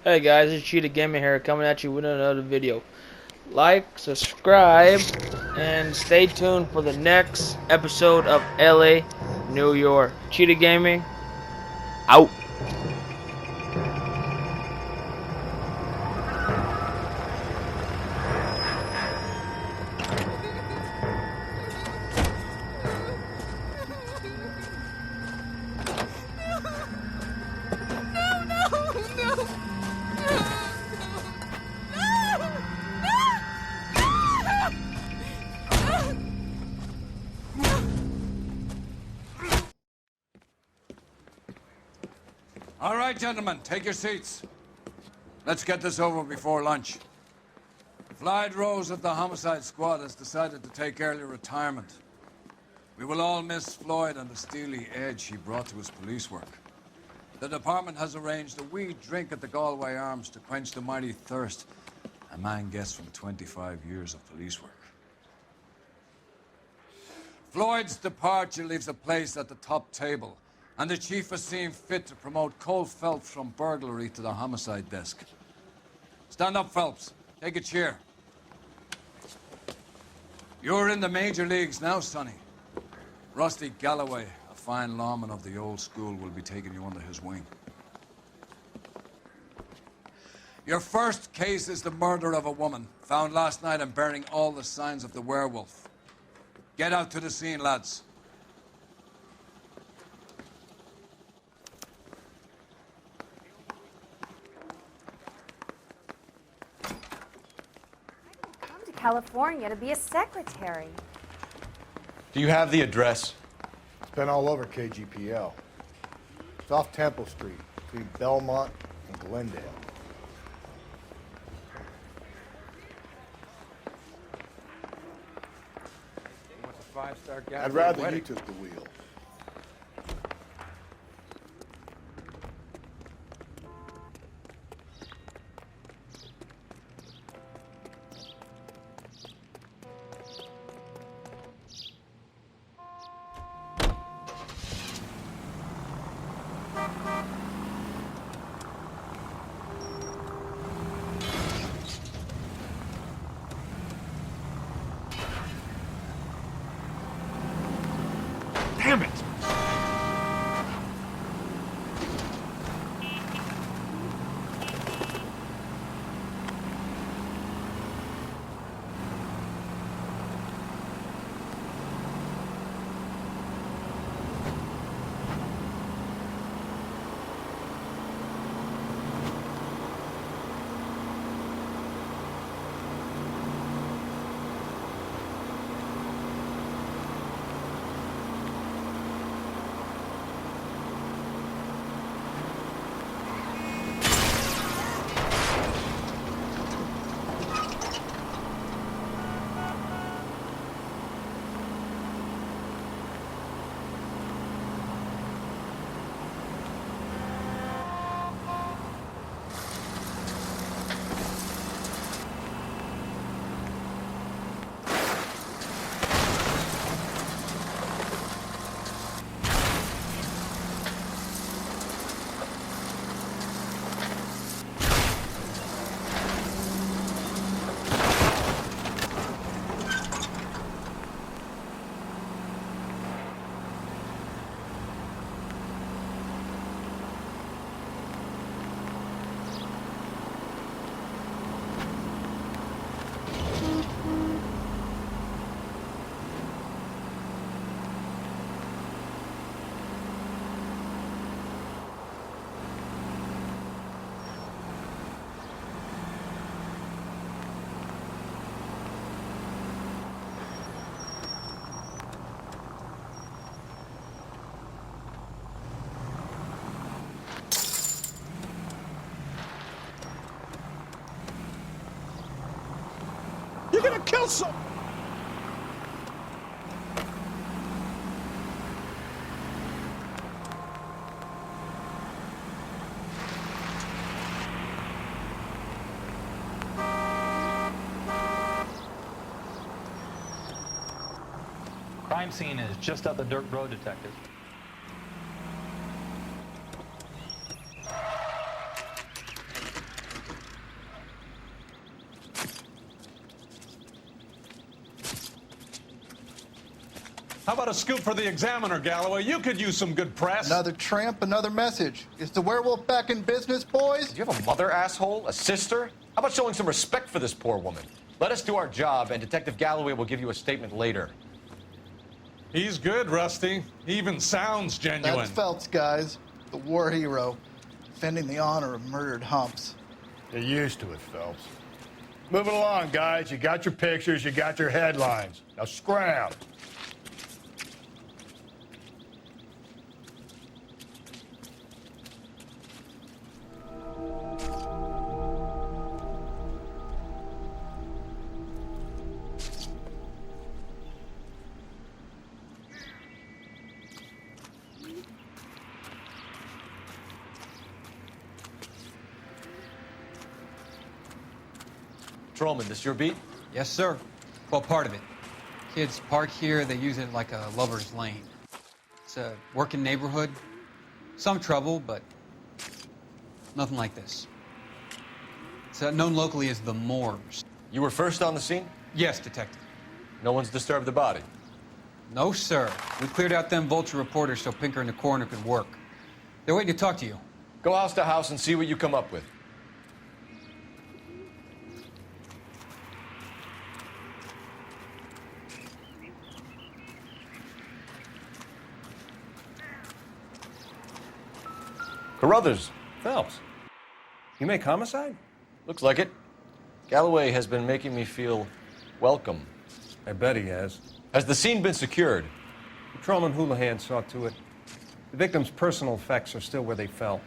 Hey guys, it's Cheetah Gaming here, coming at you with another video. Like, subscribe, and stay tuned for the next episode of LA, New York. Cheetah Gaming, out. All right, gentlemen, take your seats. Let's get this over before lunch. Floyd Rose of the Homicide Squad has decided to take early retirement. We will all miss Floyd and the steely edge he brought to his police work. The department has arranged a wee drink at the Galway Arms to quench the mighty thirst a man gets from 25 years of police work. Floyd's departure leaves a place at the top table, and the chief has seen fit to promote Cole Phelps from burglary to the homicide desk. Stand up, Phelps. Take a chair. You're in the major leagues now, Sonny. Rusty Galloway, a fine lawman of the old school, will be taking you under his wing. Your first case is the murder of a woman, found last night and bearing all the signs of the werewolf. Get out to the scene, lads. California to be a secretary. Do you have the address? It's been all over KGPL. It's off Temple Street, between Belmont and Glendale. What's a five-star guy? I'd rather you took the wheel. Damn it! You're gonna kill some. Crime scene is just up the dirt road, detective. How about a scoop for the Examiner, Galloway? You could use some good press. Another tramp, another message. Is the werewolf back in business, boys? Do you have a mother, asshole? A sister? How about showing some respect for this poor woman? Let us do our job, and Detective Galloway will give you a statement later. He's good, Rusty. He even sounds genuine. That's Phelps, guys. The war hero. Defending the honor of murdered humps. You're used to it, Phelps. Move it along, guys. You got your pictures, you got your headlines. Now scram. Trollman, this your beat? Yes, sir. Well, part of it. Kids park here, they use it like a lover's lane. It's a working neighborhood. Some trouble, but nothing like this. It's known locally as the Moors. You were first on the scene? Yes, detective. No one's disturbed the body? No, sir. We cleared out them vulture reporters so Pinker and the coroner could work. They're waiting to talk to you. Go house to house and see what you come up with. Carruthers. Phelps, you make homicide? Looks like it. Galloway has been making me feel welcome. I bet he has. Has the scene been secured? Patrolman Houlihan saw to it. The victim's personal effects are still where they fell.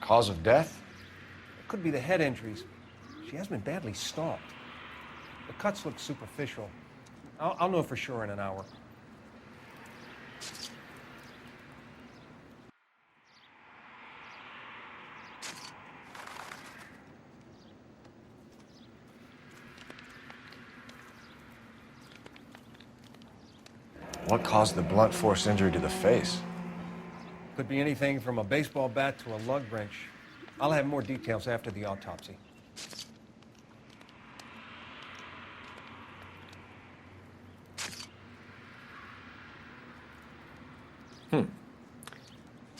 Cause of death? It could be the head injuries. She has been badly stalked. The cuts look superficial. I'll know for sure in an hour. What caused the blunt force injury to the face? Could be anything from a baseball bat to a lug wrench. I'll have more details after the autopsy.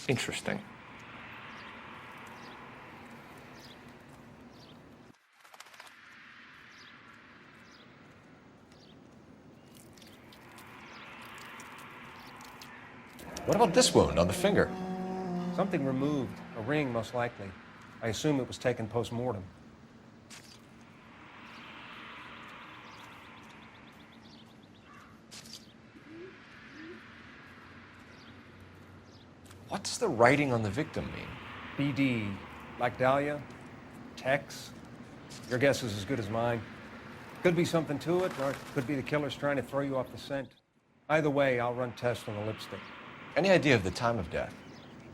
Interesting. What about this wound on the finger? Something removed. A ring, most likely. I assume it was taken post-mortem. What does the writing on the victim mean? BD, like Dahlia, Tex. Your guess is as good as mine. Could be something to it, or it could be the killer's trying to throw you off the scent. Either way, I'll run tests on the lipstick. Any idea of the time of death?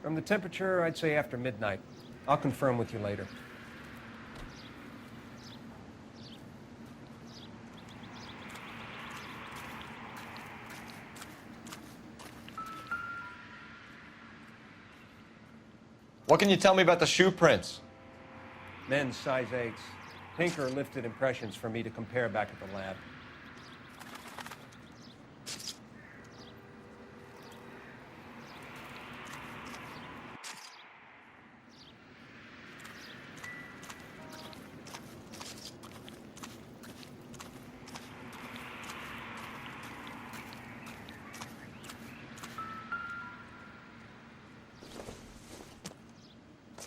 From the temperature, I'd say after midnight. I'll confirm with you later. What can you tell me about the shoe prints? Men's size 8s. Pinker lifted impressions for me to compare back at the lab.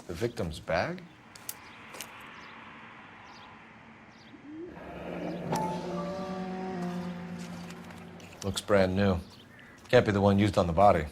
The victim's bag? Looks brand new. Can't be the one used on the body.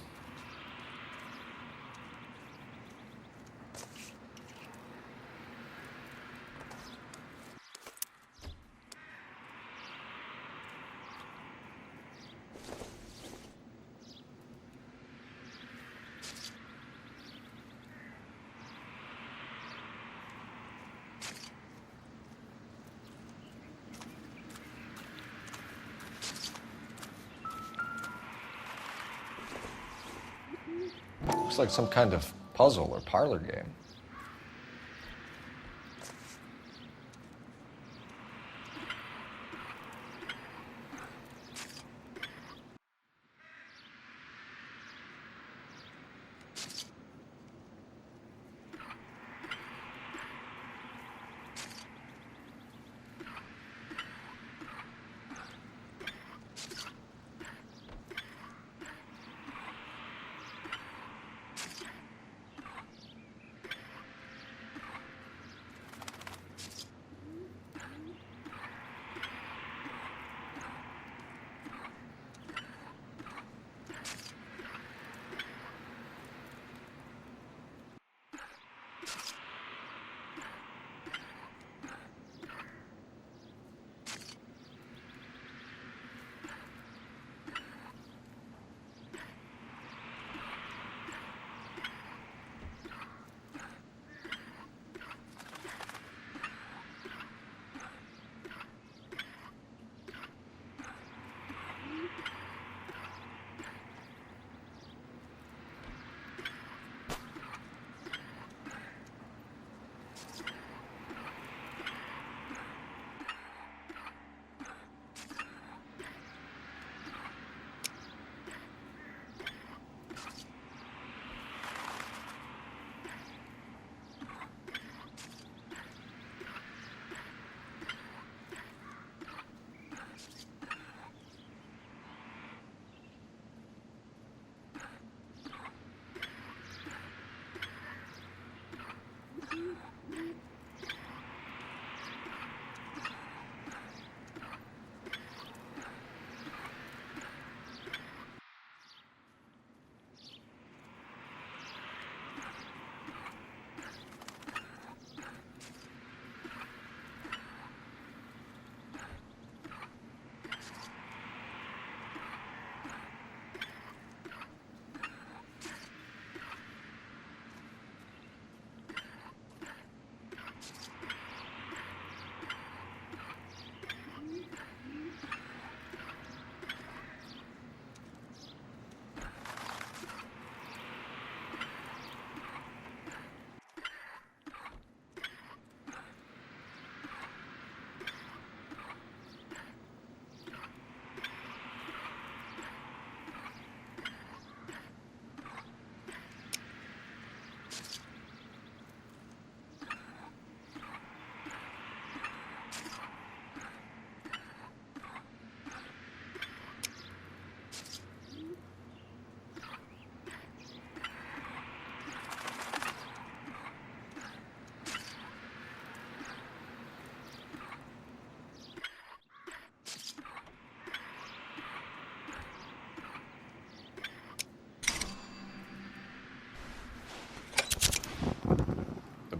Looks like some kind of puzzle or parlor game.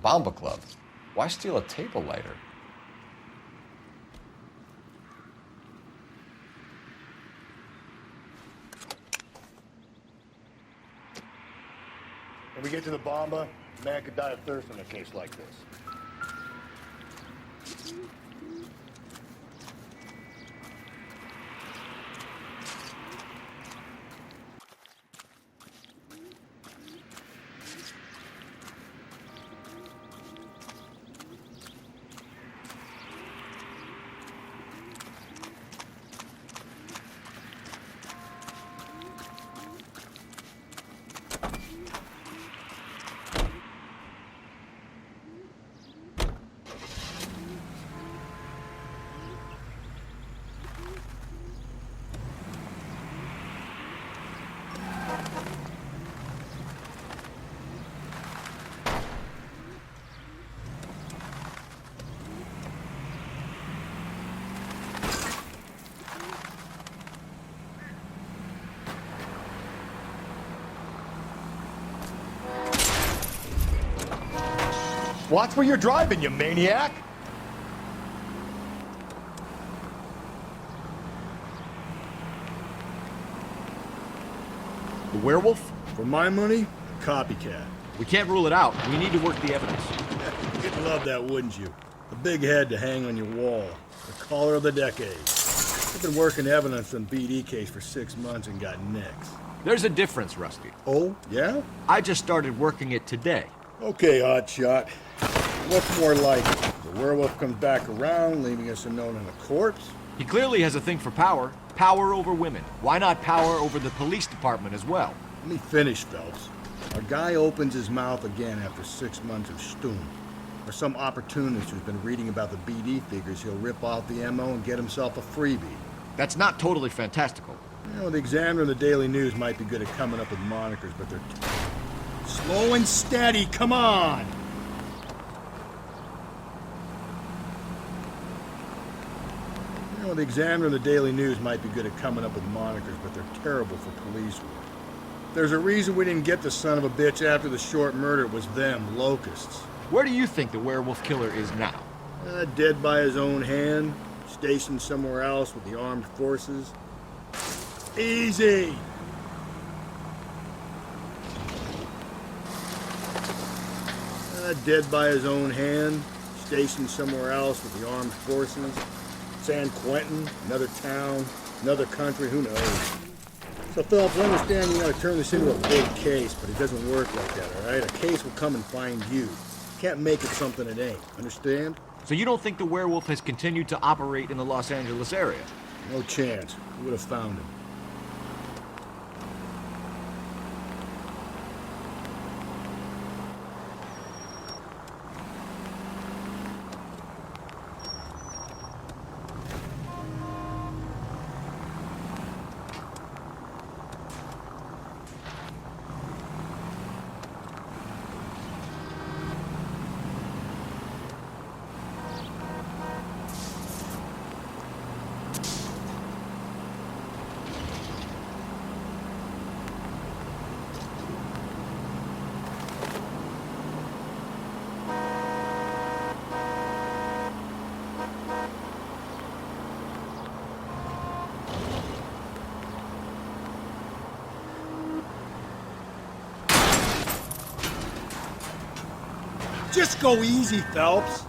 Bomba Club. Why steal a table lighter? When we get to the Bomba, a man could die of thirst in a case like this. Watch where you're driving, you maniac! The werewolf? For my money, a copycat. We can't rule it out. We need to work the evidence. You'd love that, wouldn't you? A big head to hang on your wall. The caller of the decade. I've been working evidence on BD case for 6 months and got nicks. There's a difference, Rusty. Oh, yeah? I just started working it today. Okay, hotshot. What's more likely? The werewolf comes back around, leaving us a note on a corpse? He clearly has a thing for power. Power over women. Why not power over the police department as well? Let me finish, Phelps. A guy opens his mouth again after 6 months of stewing. Or some opportunist who's been reading about the BD figures, he'll rip off the MO and get himself a freebie. That's not totally fantastical. You know, the Examiner and the Daily News might be good at coming up with monikers, but they're slow and steady, come on! You know, the Examiner and the Daily News might be good at coming up with monikers, but they're terrible for police work. There's a reason we didn't get the son of a bitch after the short murder. It was them, locusts. Where do you think the werewolf killer is now? Dead by his own hand, stationed somewhere else with the armed forces. Easy! Dead by his own hand, stationed somewhere else with the armed forces. San Quentin, another town, another country, who knows? So, Phillips, I understand you gotta turn this into a big case, but it doesn't work like that, all right? A case will come and find you. Can't make it something it ain't, understand? So you don't think the werewolf has continued to operate in the Los Angeles area? No chance. We would have found him. Just go easy, Phelps.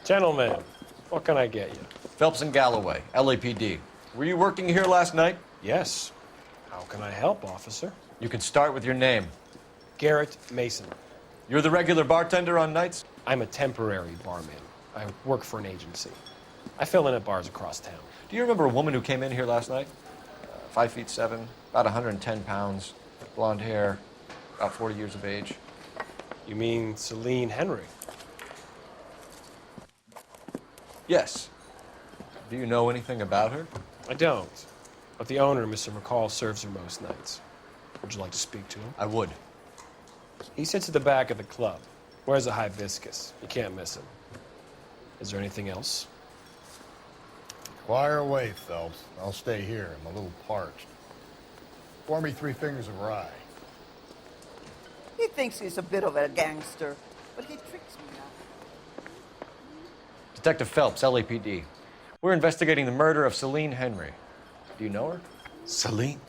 Gentlemen, what can I get you? Phelps and Galloway, LAPD. Were you working here last night? Yes. How can I help, officer? You can start with your name. Garrett Mason. You're the regular bartender on nights? I'm a temporary barman. I work for an agency. I fill in at bars across town. Do you remember a woman who came in here last night? 5'7", about 110 pounds, blonde hair, about 40 years of age. You mean Celine Henry? Yes. Do you know anything about her? I don't. But the owner, Mr. McCall, serves her most nights. Would you like to speak to him? I would. He sits at the back of the club. Wears a hibiscus. You can't miss him. Is there anything else? Fire away, Phelps. I'll stay here. I'm a little parched. Pour me 3 fingers of rye. He thinks he's a bit of a gangster, but he tricks me now. Detective Phelps, LAPD. We're investigating the murder of Celine Henry. Do you know her? Celine?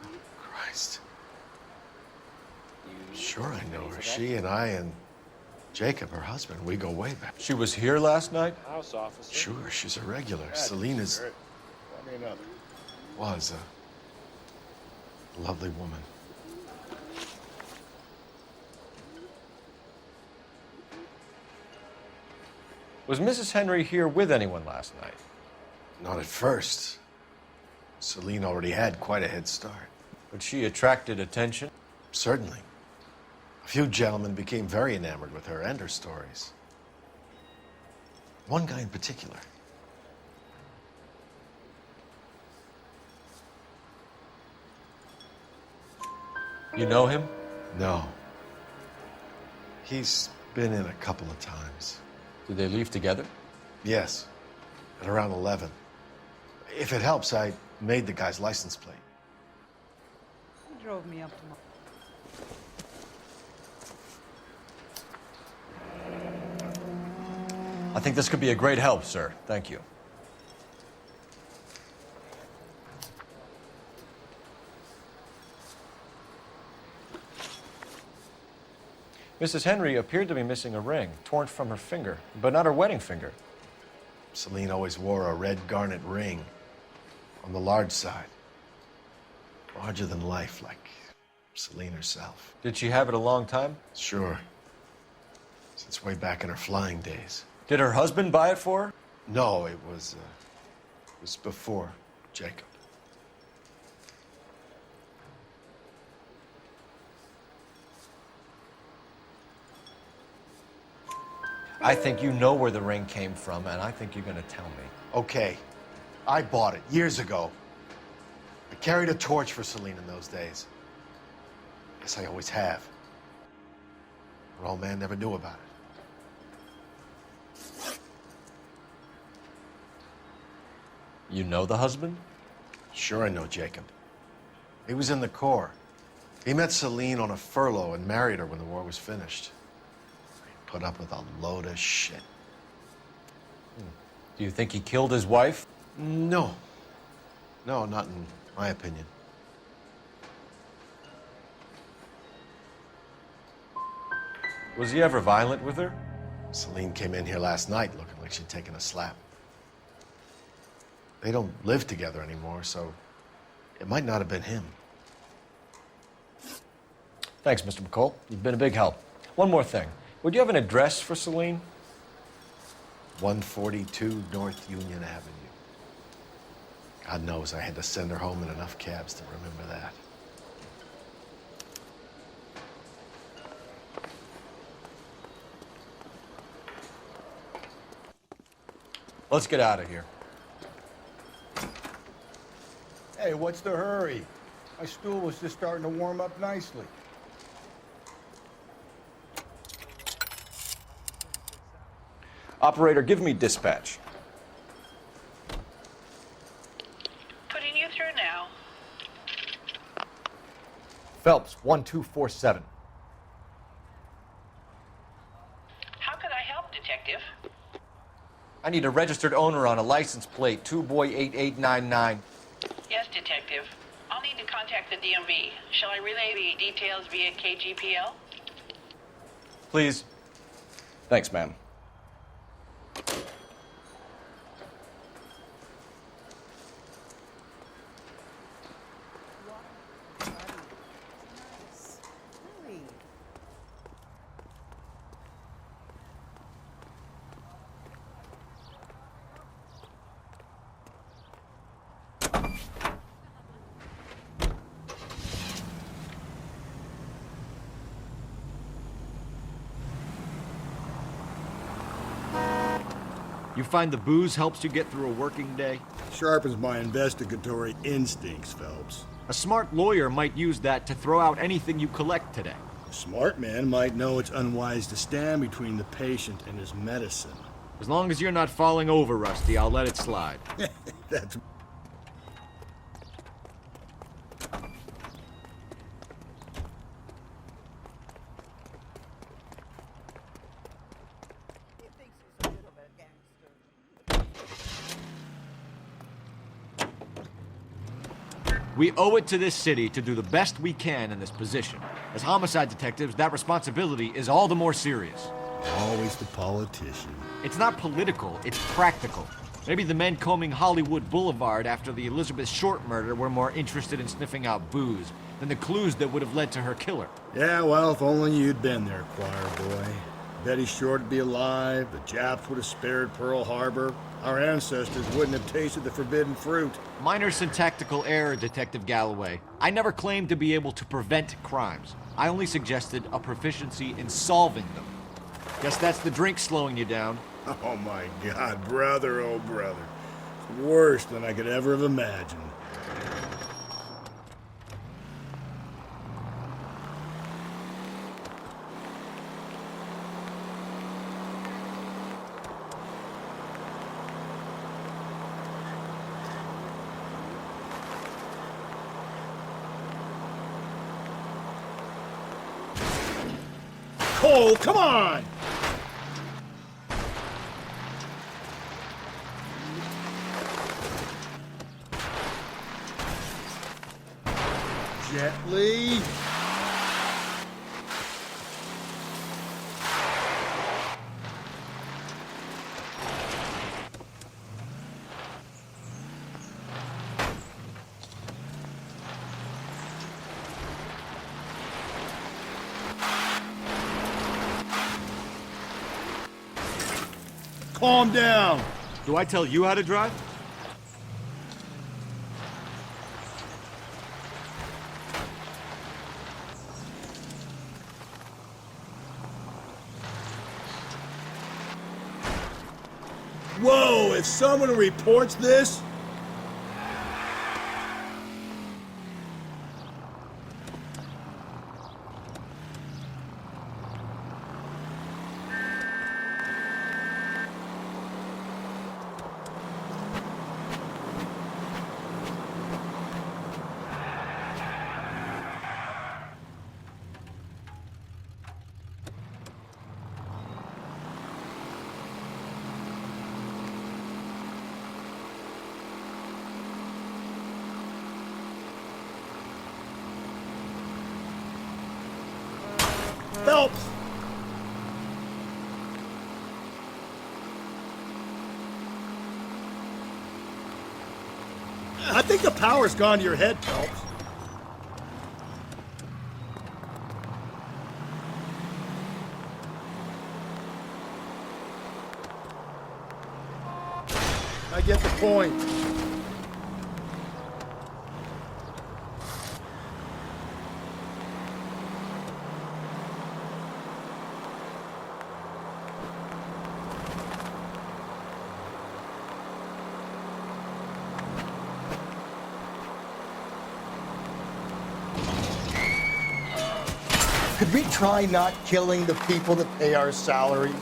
Oh, Christ. Sure I know her. She and I and Jacob, her husband, we go way back. She was here last night? House officer. Sure, she's a regular. Celine is... was a lovely woman. Was Mrs. Henry here with anyone last night? Not at first. Celine already had quite a head start. But she attracted attention? Certainly. A few gentlemen became very enamored with her and her stories. One guy in particular. You know him? No. He's been in a couple of times. Did they leave together? Yes, at around 11. If it helps, I made the guy's license plate. He drove me up to my... I think this could be a great help, sir. Thank you. Mrs. Henry appeared to be missing a ring, torn from her finger, but not her wedding finger. Celine always wore a red garnet ring on the large side. Larger than life, like Celine herself. Did she have it a long time? Sure. Since way back in her flying days. Did her husband buy it for her? No, it was before Jacob. I think you know where the ring came from, and I think you're going to tell me. Okay. I bought it years ago. I carried a torch for Celine in those days. Guess I always have. Her old man never knew about it. You know the husband? Sure I know Jacob. He was in the Corps. He met Celine on a furlough and married her when the war was finished. He put up with a load of shit. Do you think he killed his wife? No. No, not in my opinion. Was he ever violent with her? Celine came in here last night looking like she'd taken a slap. They don't live together anymore, so it might not have been him. Thanks, Mr. McCall. You've been a big help. One more thing. Would you have an address for Celine? 142 North Union Avenue. God knows I had to send her home in enough cabs to remember that. Let's get out of here. Hey, what's the hurry? My stool was just starting to warm up nicely. Operator, give me dispatch. Putting you through now. Phelps, 1247. How could I help, Detective? I need a registered owner on a license plate, 2boy8899. Yes, Detective. I'll need to contact the DMV. Shall I relay the details via KGPL? Please. Thanks, ma'am. You find the booze helps you get through a working day? Sharpens my investigatory instincts, Phelps. A smart lawyer might use that to throw out anything you collect today. A smart man might know it's unwise to stand between the patient and his medicine. As long as you're not falling over, Rusty, I'll let it slide. That's... We owe it to this city to do the best we can in this position. As homicide detectives, that responsibility is all the more serious. Always the politician. It's not political, it's practical. Maybe the men combing Hollywood Boulevard after the Elizabeth Short murder were more interested in sniffing out booze than the clues that would have led to her killer. Yeah, well, if only you'd been there, choir boy. Betty Short would be alive, the Japs would have spared Pearl Harbor, our ancestors wouldn't have tasted the forbidden fruit. Minor syntactical error, Detective Galloway. I never claimed to be able to prevent crimes. I only suggested a proficiency in solving them. Guess that's the drink slowing you down. Oh my God, brother, oh brother. It's worse than I could ever have imagined. Cole, come on! Gently. Calm down. Do I tell you how to drive? Whoa, if someone reports this... Phelps! I think the power's gone to your head, Phelps. I get the point. Could we try not killing the people that pay our salaries?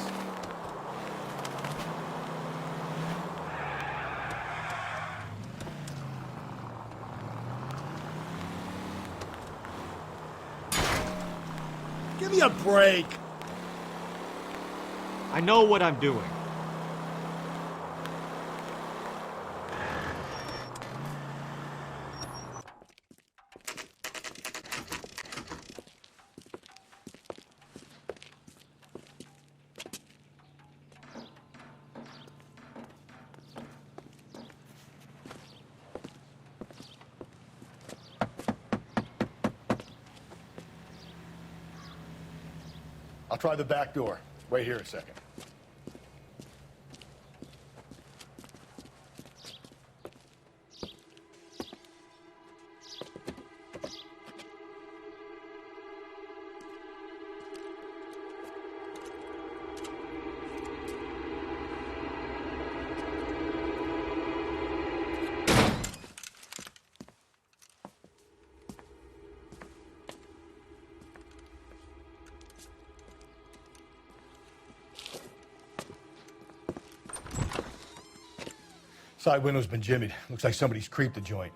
Give me a break. I know what I'm doing. I'll try the back door. Wait here a second. Side window's been jimmied. Looks like somebody's creeped the joint.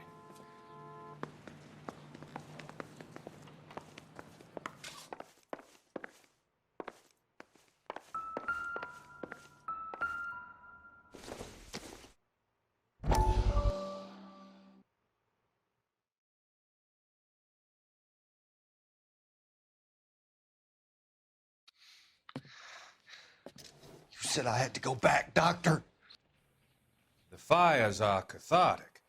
You said I had to go back, Doctor. The fires are cathartic.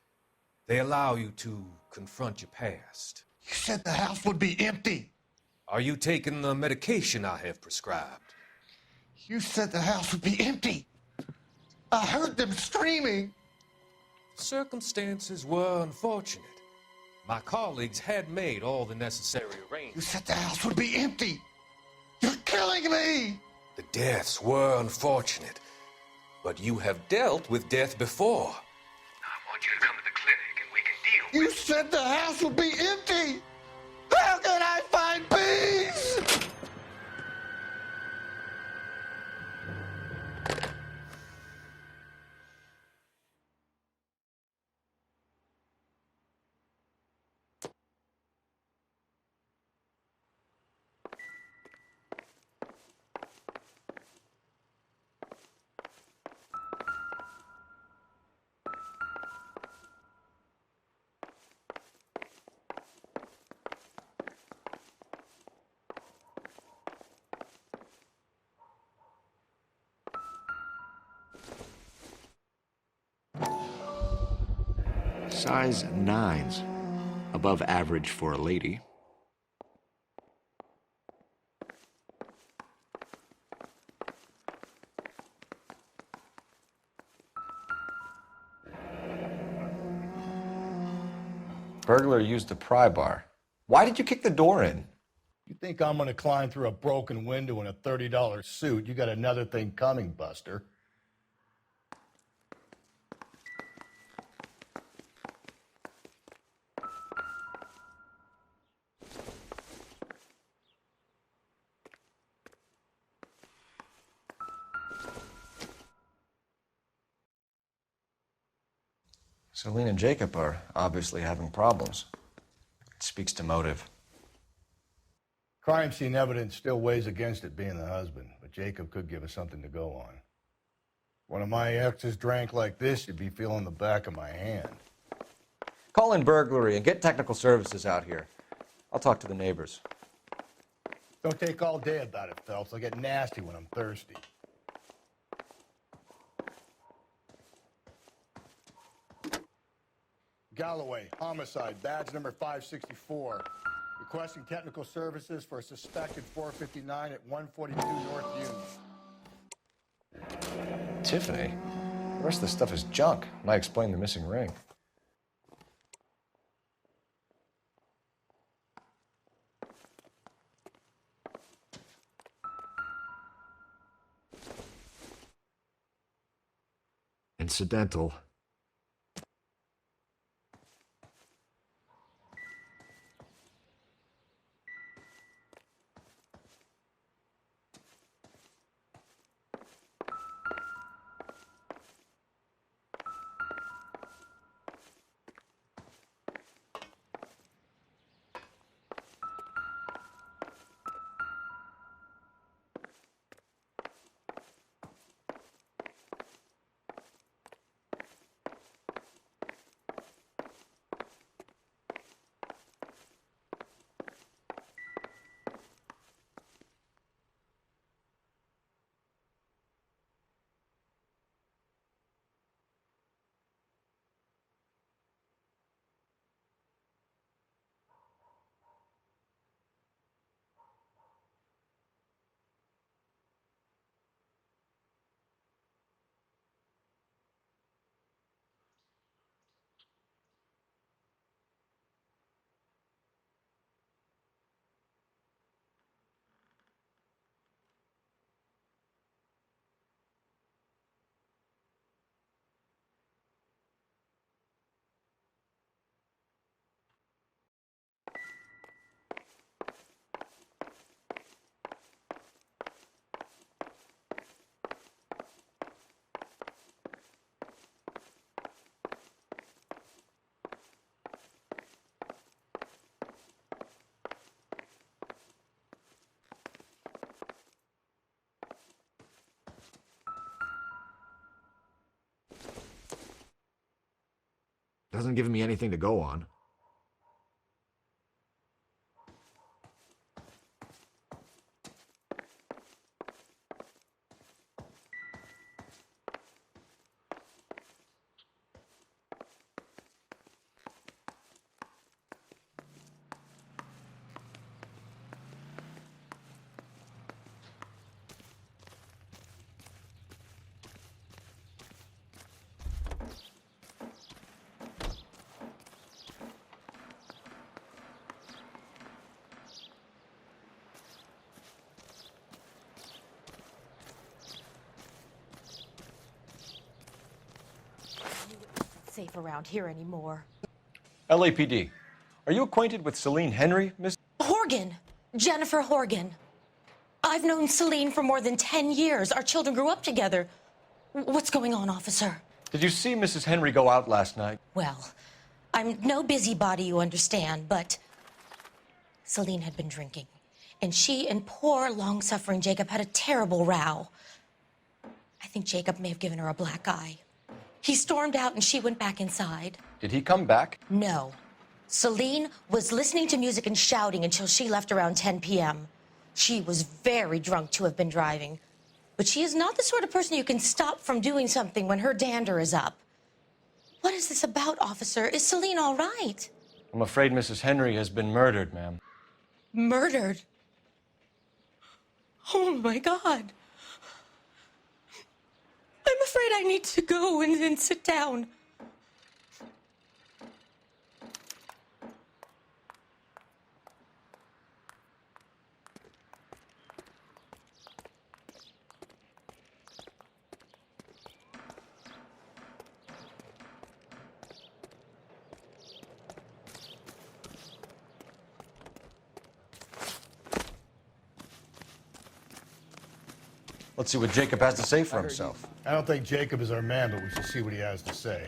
They allow you to confront your past. You said the house would be empty. Are you taking the medication I have prescribed? You said the house would be empty. I heard them screaming. Circumstances were unfortunate. My colleagues had made all the necessary arrangements. You said the house would be empty. You're killing me. The deaths were unfortunate, but you have dealt with death before. I want you to come to the clinic and we can deal You said the house would be empty. How can I find peace? Size 9s. Above average for a lady. Burglar used the pry bar. Why did you kick the door in? You think I'm gonna climb through a broken window in a $30 suit? You got another thing coming, Buster. Celine and Jacob are obviously having problems. It speaks to motive. Crime scene evidence still weighs against it being the husband, but Jacob could give us something to go on. One of my exes drank like this, you'd be feeling the back of my hand. Call in burglary and get technical services out here. I'll talk to the neighbors. Don't take all day about it, Phelps. I'll get nasty when I'm thirsty. Galloway, homicide, badge number 564. Requesting technical services for a suspected 459 at 142 North Union. Tiffany? The rest of the stuff is junk. Might explain the missing ring. Incidental. Doesn't give me anything to go on. Safe around here anymore. LAPD. Are you acquainted with Celine Henry, Miss? Horgan. Jennifer Horgan. I've known Celine for more than 10 years. Our children grew up together. What's going on, officer? Did you see Mrs. Henry go out last night? Well, I'm no busybody, you understand, but Celine had been drinking. And she and poor, long-suffering Jacob had a terrible row. I think Jacob may have given her a black eye. He stormed out and she went back inside. Did he come back? No. Celine was listening to music and shouting until she left around 10 p.m. She was very drunk to have been driving. But she is not the sort of person you can stop from doing something when her dander is up. What is this about, officer? Is Celine all right? I'm afraid Mrs. Henry has been murdered, ma'am. Murdered? Oh, my God. I'm afraid I need to go and sit down. Let's see what Jacob has to say for himself. I don't think Jacob is our man, but we should see what he has to say.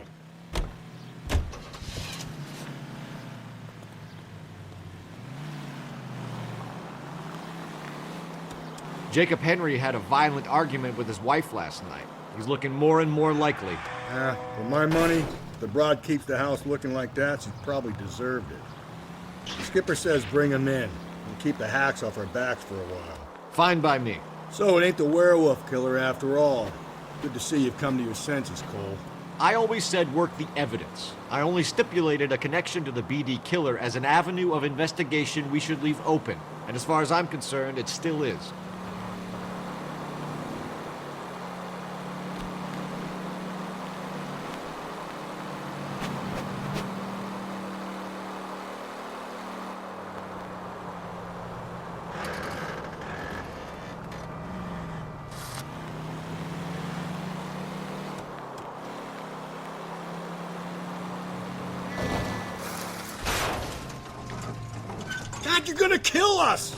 Jacob Henry had a violent argument with his wife last night. He's looking more and more likely. For my money, if the broad keeps the house looking like that, she probably deserved it. The skipper says bring him in and keep the hacks off our backs for a while. Fine by me. So it ain't the werewolf killer after all. Good to see you've come to your senses, Cole. I always said work the evidence. I only stipulated a connection to the BD killer as an avenue of investigation we should leave open. And as far as I'm concerned, it still is. God, you're gonna kill us!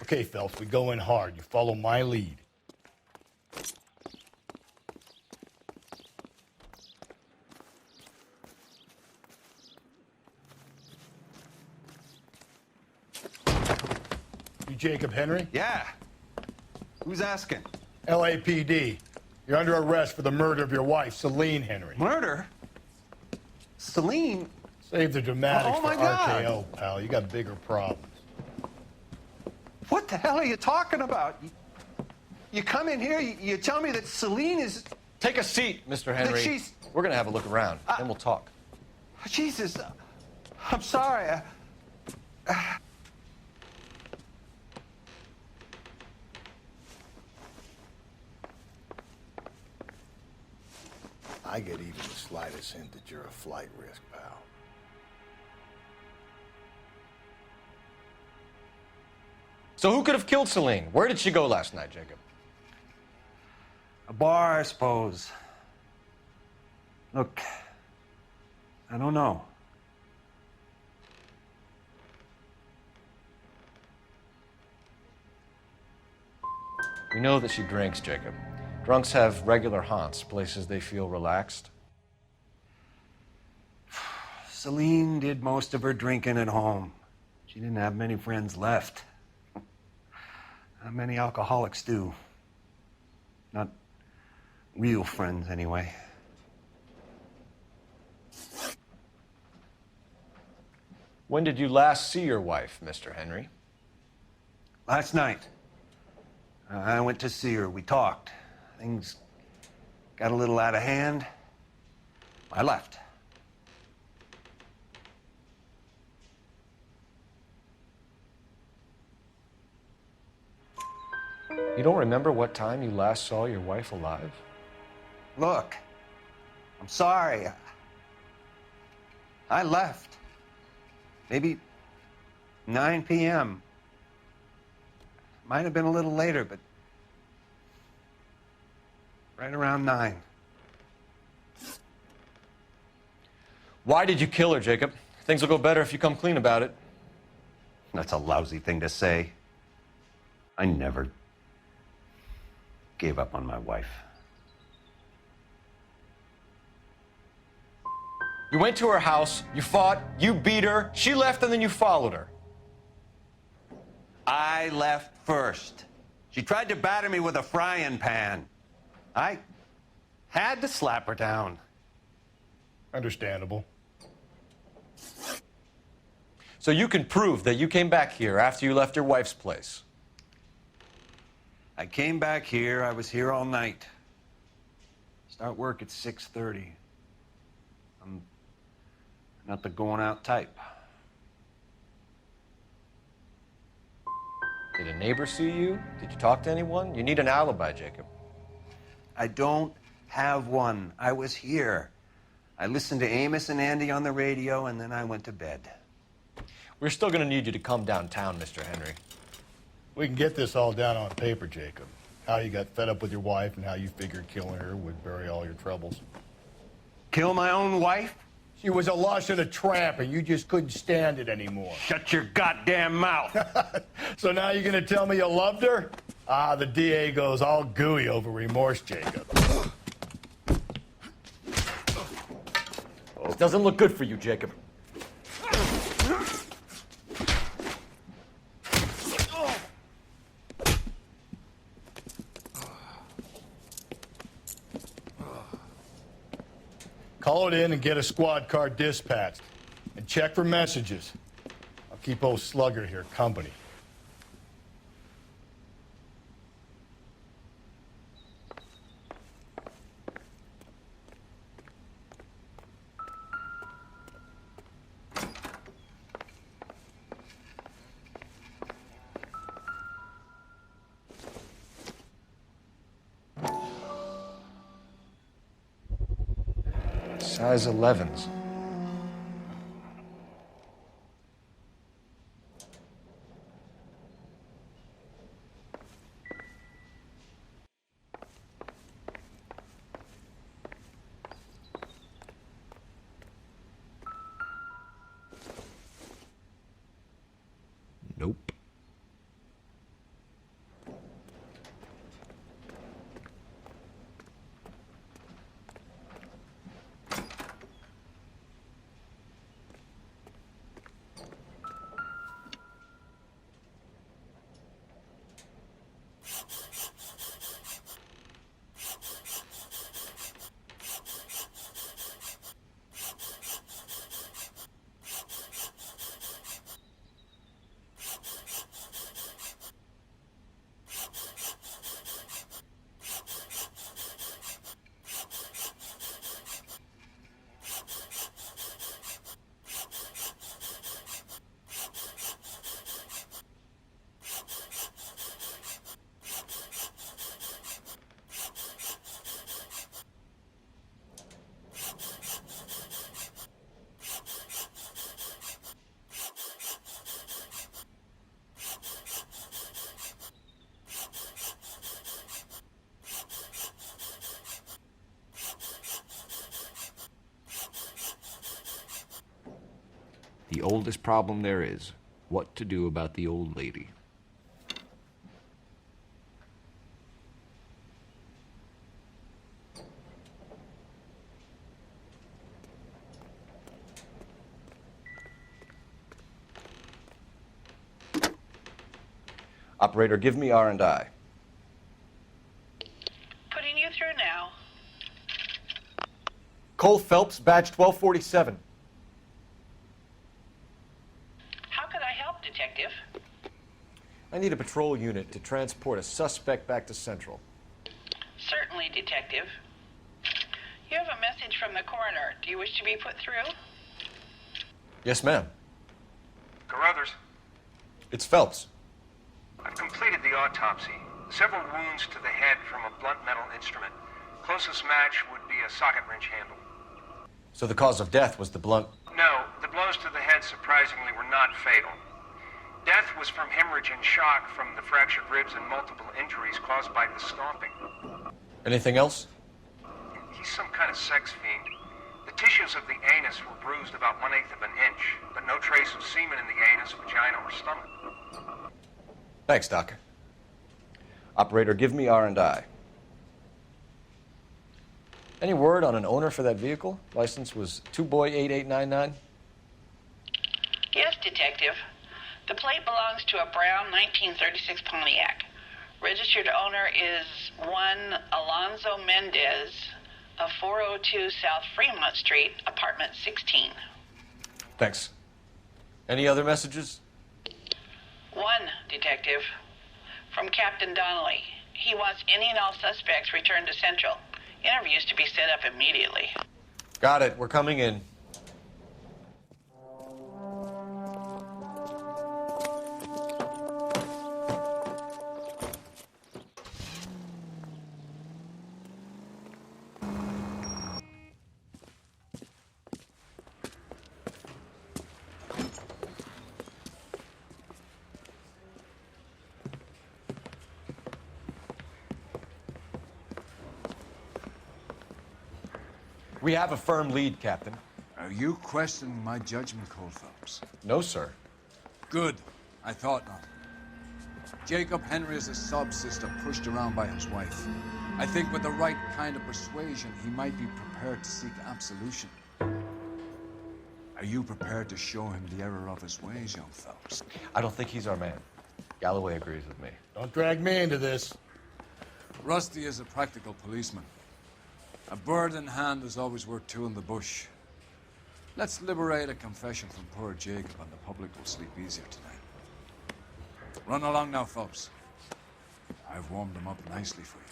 Okay, Phelps, we go in hard. You follow my lead. You Jacob Henry? Yeah. Who's asking? LAPD. You're under arrest for the murder of your wife, Celine Henry. Murder? Celine? Save the dramatics Oh, my for God. RKO, pal. You got bigger problems. What the hell are you talking about? You come in here, you tell me that Celine is... Take a seat, Mr. Henry. she's- We're gonna have a look around, then we'll talk. Jesus, I'm sorry. I get even the slightest hint that you're a flight risk, pal. So who could have killed Celine? Where did she go last night, Jacob? A bar, I suppose. Look, I don't know. We know that she drinks, Jacob. Drunks have regular haunts, places they feel relaxed. Celine did most of her drinking at home. She didn't have many friends left. Not many alcoholics do. Not real friends, anyway. When did you last see your wife, Mr. Henry? Last night. I went to see her. We talked. Things got a little out of hand. I left. You don't remember what time you last saw your wife alive? Look, I'm sorry. I left. Maybe 9 p.m. Might have been a little later, but right around 9. Why did you kill her, Jacob? Things will go better if you come clean about it. That's a lousy thing to say. I never gave up on my wife. You went to her house, you fought, you beat her, she left, and then you followed her. I left first. She tried to batter me with a frying pan. I had to slap her down. Understandable. So you can prove that you came back here after you left your wife's place. I came back here. I was here all night. Start work at 6:30. I'm not the going out type. Did a neighbor see you? Did you talk to anyone? You need an alibi, Jacob. I don't have one. I was here. I listened to Amos and Andy on the radio, and then I went to bed. We're still going to need you to come downtown, Mr. Henry. We can get this all down on paper, Jacob. How you got fed up with your wife and how you figured killing her would bury all your troubles. Kill my own wife? She was a lush and a tramp, and you just couldn't stand it anymore. Shut your goddamn mouth. So now you're going to tell me you loved her? Ah, the DA goes all gooey over remorse, Jacob. This doesn't look good for you, Jacob. Call it in and get a squad car dispatched. And check for messages. I'll keep old Slugger here company. Size 11s. Nope. The oldest problem there is, what to do about the old lady. Operator, give me R&I. Putting you through now. Cole Phelps, badge 1247. How could I help, Detective? I need a patrol unit to transport a suspect back to Central. Certainly, Detective. You have a message from the coroner. Do you wish to be put through? Yes, ma'am. Carruthers, It's Phelps. I've completed the autopsy. Several wounds to the head from a blunt metal instrument. Closest match would be a socket wrench handle. So the cause of death was the blunt... No, the blows to the head surprisingly were not fatal. Death was from hemorrhage and shock from the fractured ribs and multiple injuries caused by the stomping. Anything else? He's some kind of sex fiend. The tissues of the anus were bruised about 1/8 of an inch, but no trace of semen in the anus, vagina, or stomach. Thanks, Doc. Operator, give me R&I. Any word on an owner for that vehicle? License was 2boy8899. Yes, Detective. The plate belongs to a brown 1936 Pontiac. Registered owner is one Alonzo Mendez of 402 South Fremont Street, apartment 16. Thanks. Any other messages? One, Detective. From Captain Donnelly. He wants any and all suspects returned to Central. Interviews to be set up immediately. Got it. We're coming in. We have a firm lead, Captain. Are you questioning my judgment, Cole Phelps? No, sir. Good. I thought not. Jacob Henry is a sub-sister pushed around by his wife. I think with the right kind of persuasion, he might be prepared to seek absolution. Are you prepared to show him the error of his ways, young Phelps? I don't think he's our man. Galloway agrees with me. Don't drag me into this. Rusty is a practical policeman. A bird in hand is always worth two in the bush. Let's liberate a confession from poor Jacob, and the public will sleep easier tonight. Run along now, Phelps. I've warmed them up nicely for you.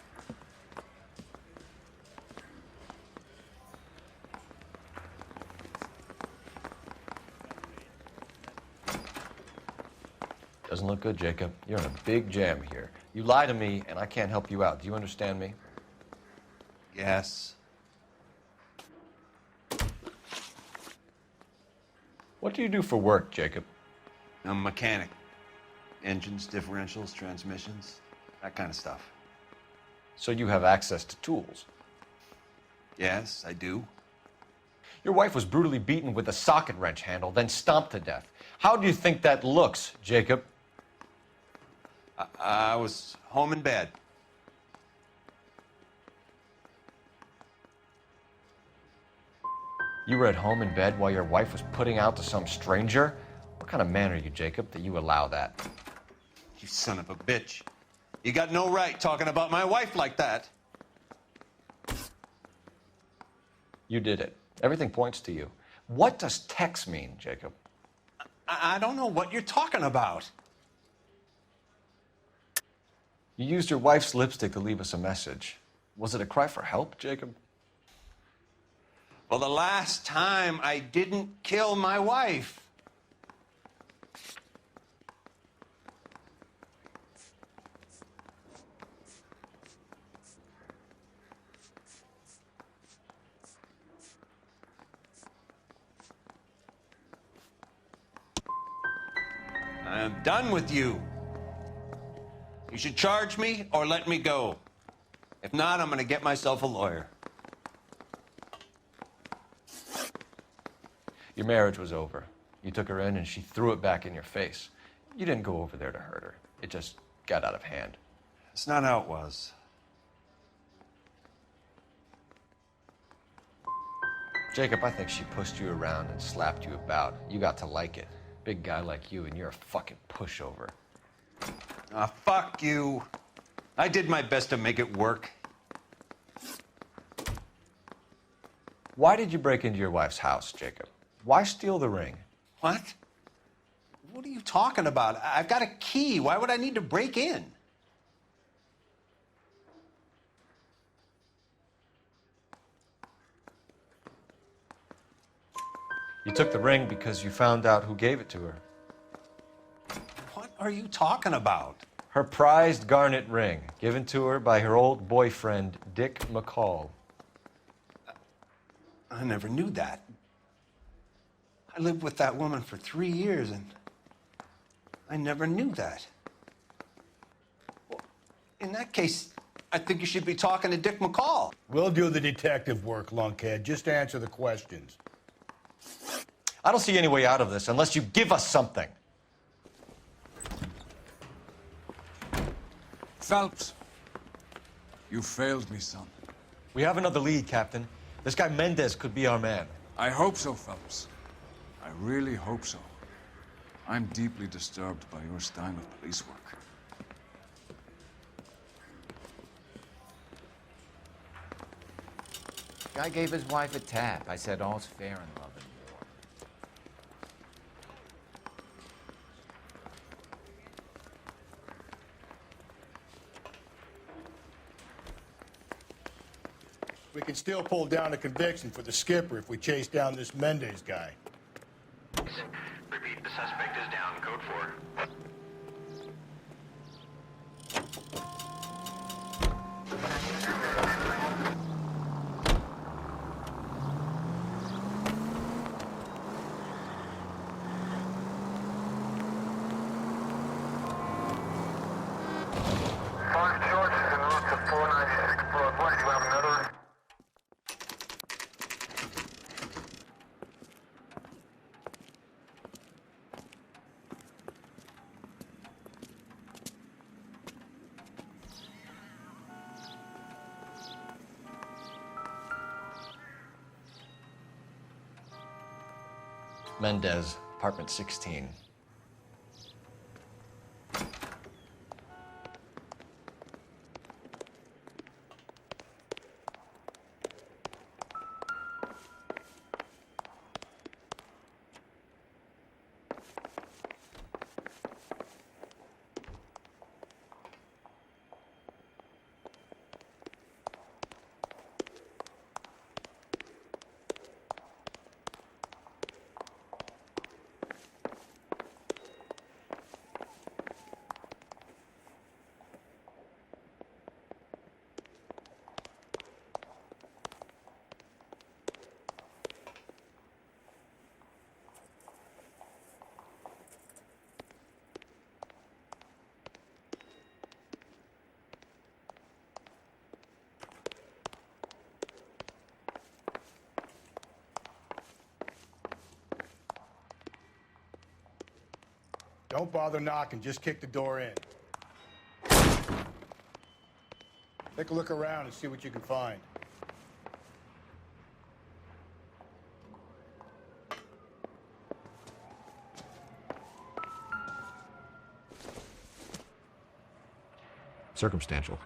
Doesn't look good, Jacob. You're in a big jam here. You lie to me, and I can't help you out. Do you understand me? Yes. What do you do for work, Jacob? I'm a mechanic. Engines, differentials, transmissions, that kind of stuff. So you have access to tools? Yes, I do. Your wife was brutally beaten with a socket wrench handle, then stomped to death. How do you think that looks, Jacob? I was home in bed. You were at home in bed while your wife was putting out to some stranger? What kind of man are you, Jacob, that you allow that? You son of a bitch. You got no right talking about my wife like that. You did it. Everything points to you. What does text mean, Jacob? I don't know what you're talking about. You used your wife's lipstick to leave us a message. Was it a cry for help, Jacob? Well, the last time I didn't kill my wife. I'm done with you. You should charge me or let me go. If not, I'm going to get myself a lawyer. Your marriage was over. You took her in and she threw it back in your face. You didn't go over there to hurt her. It just got out of hand. That's not how it was. Jacob, I think she pushed you around and slapped you about. You got to like it. Big guy like you, and you're a fucking pushover. Ah, fuck you. I did my best to make it work. Why did you break into your wife's house, Jacob? Why steal the ring? What? What are you talking about? I've got a key. Why would I need to break in? You took the ring because you found out who gave it to her. What are you talking about? Her prized garnet ring, given to her by her old boyfriend, Dick McCall. I never knew that. I lived with that woman for 3 years, and I never knew that. Well, in that case, I think you should be talking to Dick McCall. We'll do the detective work, lunkhead. Just answer the questions. I don't see any way out of this unless you give us something. Phelps, you failed me, son. We have another lead, Captain. This guy Mendez could be our man. I hope so, Phelps. I really hope so. I'm deeply disturbed by your style of police work. Guy gave his wife a tap. I said all's fair in love and war. We can still pull down a conviction for the skipper if we chase down this Mendez guy. Repeat, the suspect is down. Code 4. Mark George is en route to 496 Broad West. You have another. Mendez, apartment 16. Don't bother knocking, just kick the door in. Take a look around and see what you can find. Circumstantial.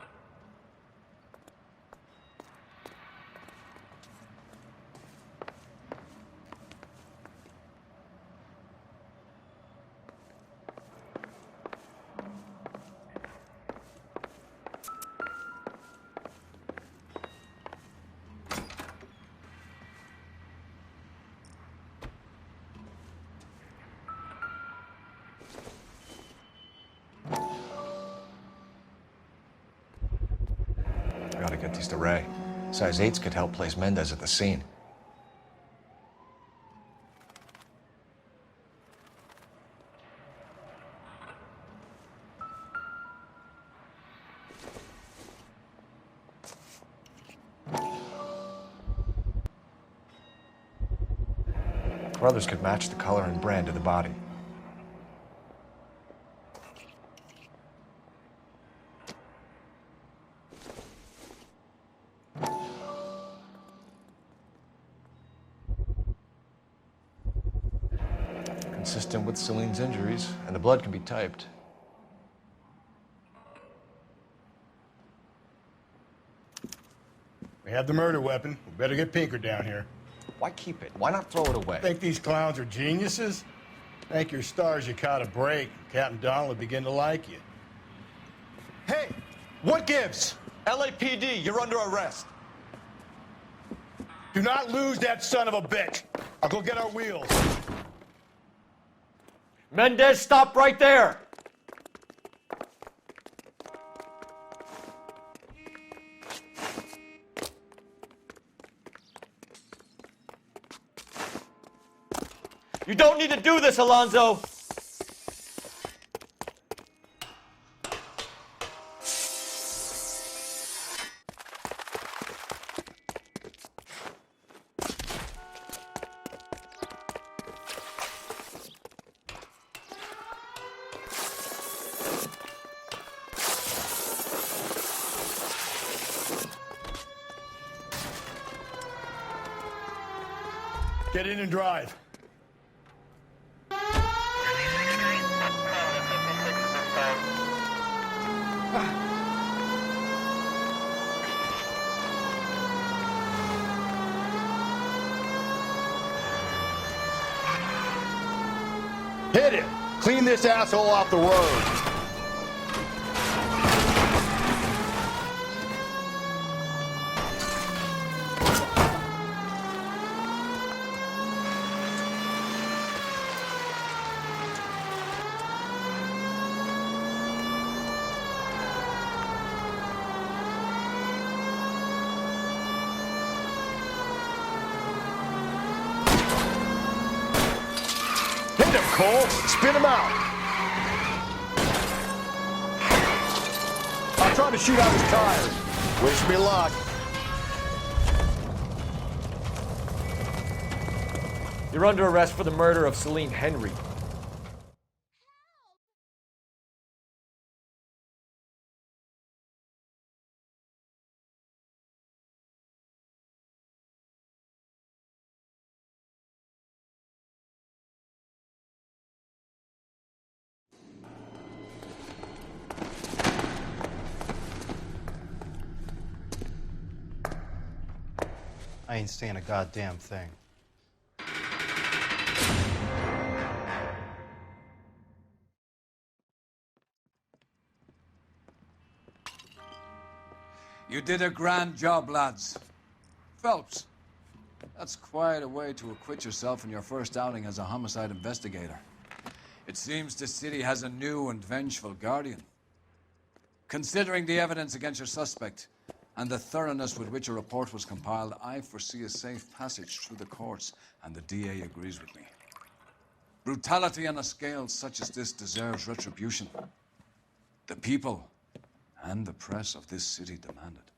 Gotta get these to Ray. Size 8s could help place Mendez at the scene. Brothers could match the color and brand of the body. Consistent with Celine's injuries, and the blood can be typed. have the murder weapon. We better get Pinker down here. Why keep it? Why not throw it away? Think these clowns are geniuses? Thank your stars you caught a break. Captain Donald will begin to like you. Hey, what gives? LAPD, you're under arrest. Do not lose that son of a bitch. I'll go get our wheels. Mendez, stop right there! You don't need to do this, Alonzo! Get in and drive. Hit it! Clean this asshole off the road. Hit him, Cole! Spin him out! I'm trying to shoot out his tires. Wish me luck. You're under arrest for the murder of Celine Henry. I ain't saying a goddamn thing. You did a grand job, lads. Phelps, that's quite a way to acquit yourself in your first outing as a homicide investigator. It seems the city has a new and vengeful guardian. Considering the evidence against your suspect and the thoroughness with which a report was compiled, I foresee a safe passage through the courts, and the DA agrees with me. Brutality on a scale such as this deserves retribution. The people and the press of this city demand it.